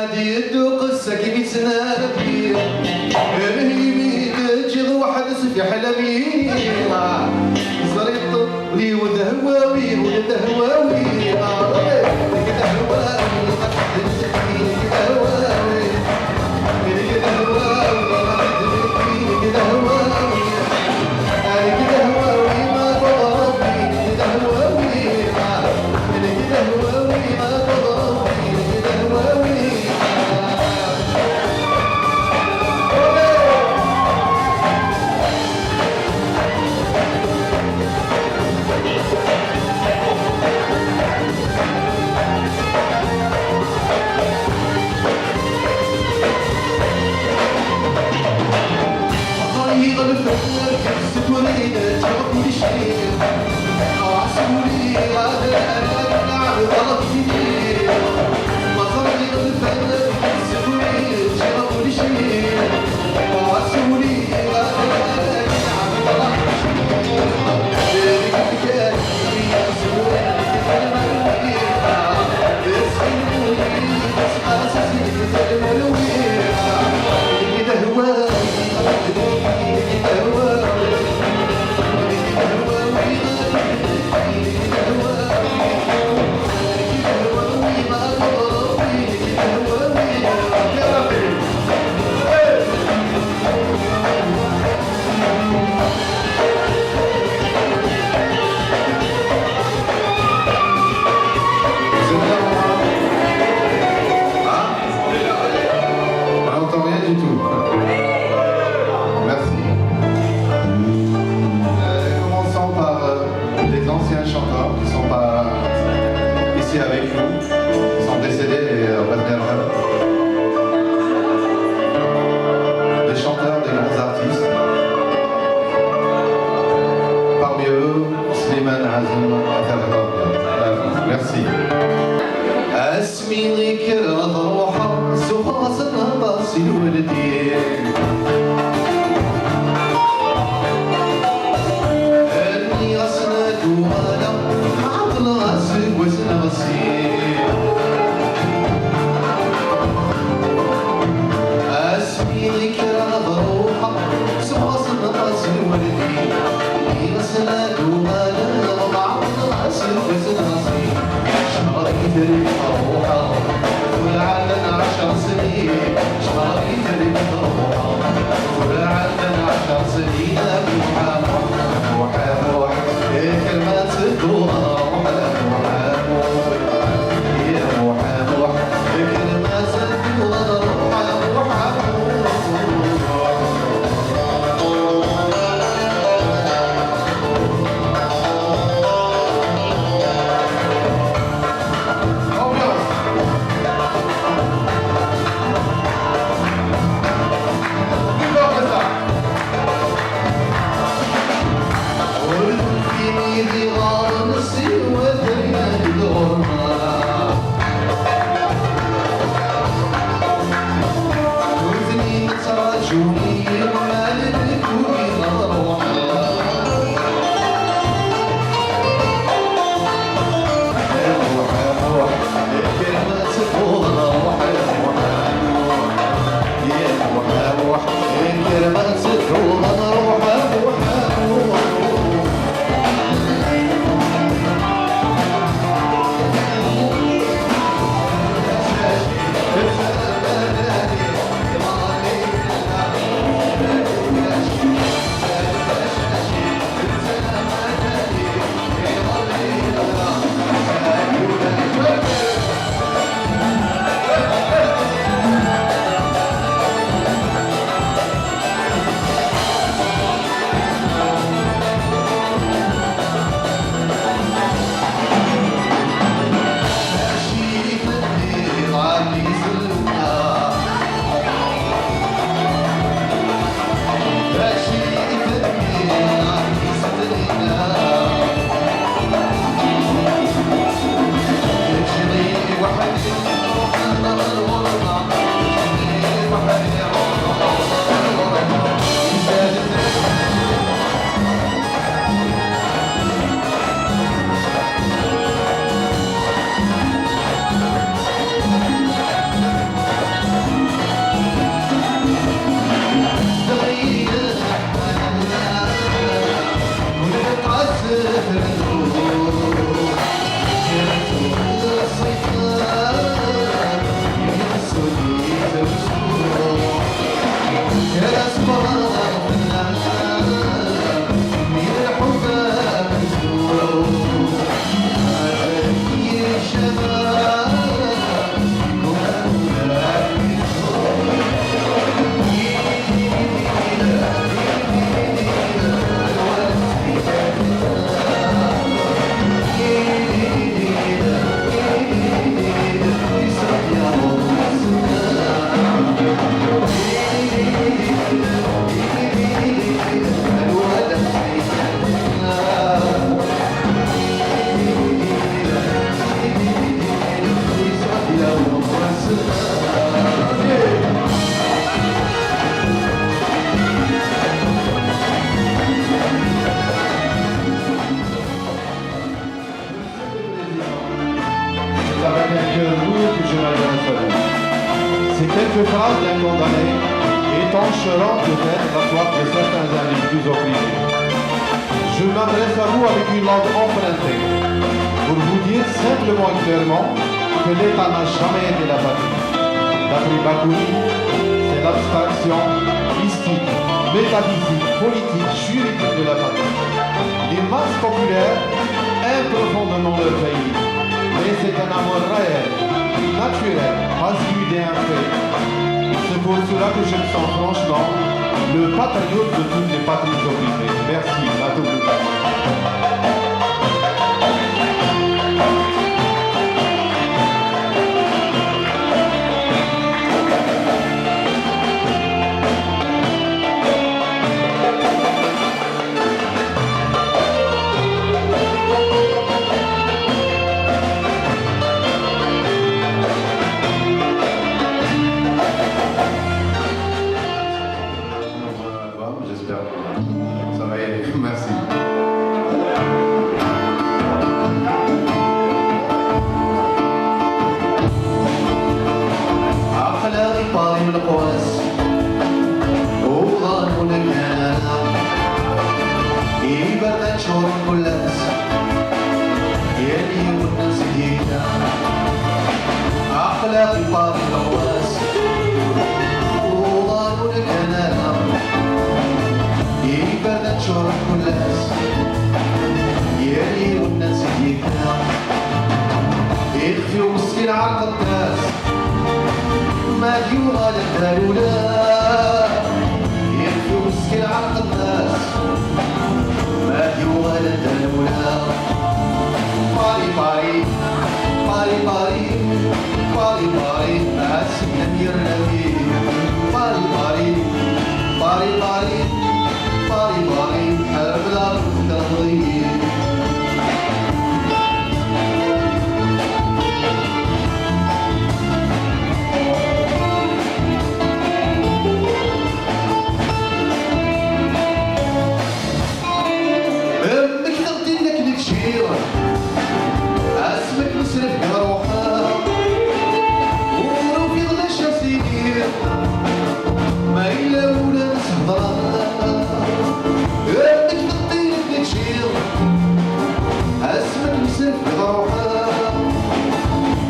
عادي يدو قصة كيف يتسنابي الهيمي تجد واحد في حلمي زريط لي ود هواوي ولد هواوي كده هواوي كده هواوي كده هواوي كده هواوي كده هواوي ما ضربني كده هواوي كده هواوي ما ضربني كده هواوي Quelques phrases d'un condamné étancheront peut-être la soif de certains individus opprimés. Je m'adresse à vous avec une langue empruntée pour vous dire simplement et clairement que l'État n'a jamais été la patrie. D'après Bakounine, c'est l'abstraction mystique, métaphysique, politique, juridique de la patrie. Les masses populaires aiment profondément leur pays, mais c'est un amour réel, naturel, pas une idée un fait. C'est pour cela que je me sens franchement le patriote de toutes les patries opprimées. Merci, à tout le monde. J'espère que ça va y aller. Merci. أخلاقي طالب القواس وظالم الكلام يبرد شهور كلاس يلي والناس هيدا أخلاقي طالب القواس وظالم الكلام يبرد شهور كلاس يلي والناس هيدا يخفي ومسكين على القداس ما يوغى للدلولا يخفي مسكين على القداس ما يوغى للدلولا باري باري باري باري باري باري أسم أمير نبي باري باري باري باري باري باري حرب الأرض تغضي اسمك مسرف بروحها وروفي غدا شاسير ما إلا ولا نسهضرها امك تطير تشير اسمك مسرف بروحها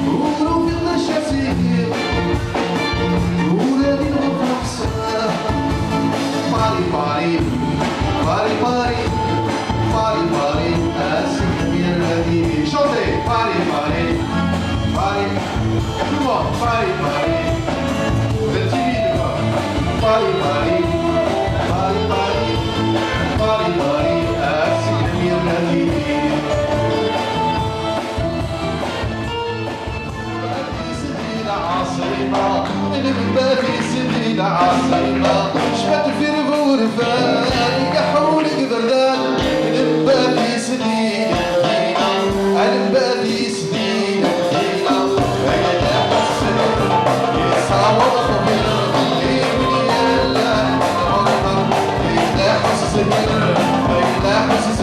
وروفي غدا شاسير ولادي نغفر حسها باري باري باري باري باري باري اسمك Chantez, parlez, parlez, parlez, tout le monde, parlez, parlez, vous êtes timide quoi, parlez, parlez, parlez, parlez, parlez, parlez, assis le mien de la vie. العاصمة الباقي سيدي العاصمة شبت في الغرفة يقحولك بردان الباقي سيدي الباقي سيدي بقيت أحسن يصور بقيت أحسس بقيت أحسس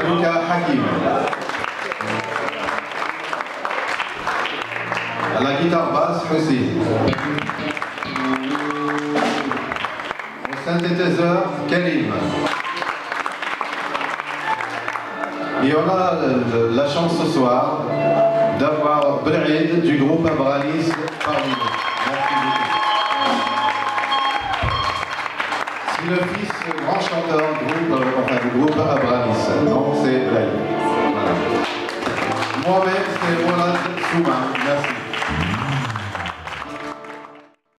Douka Hakim. À la guitare basse, aussi. Au synthétiseur, Karim. Et on a la chance ce soir d'avoir Bel'id du groupe Abranis parmi nous. Merci beaucoup. C'est le fils grand chanteur du groupe Abranis. Donc c'est Bel'id. Voilà. Moi-même, c'est Roland Souma. Merci.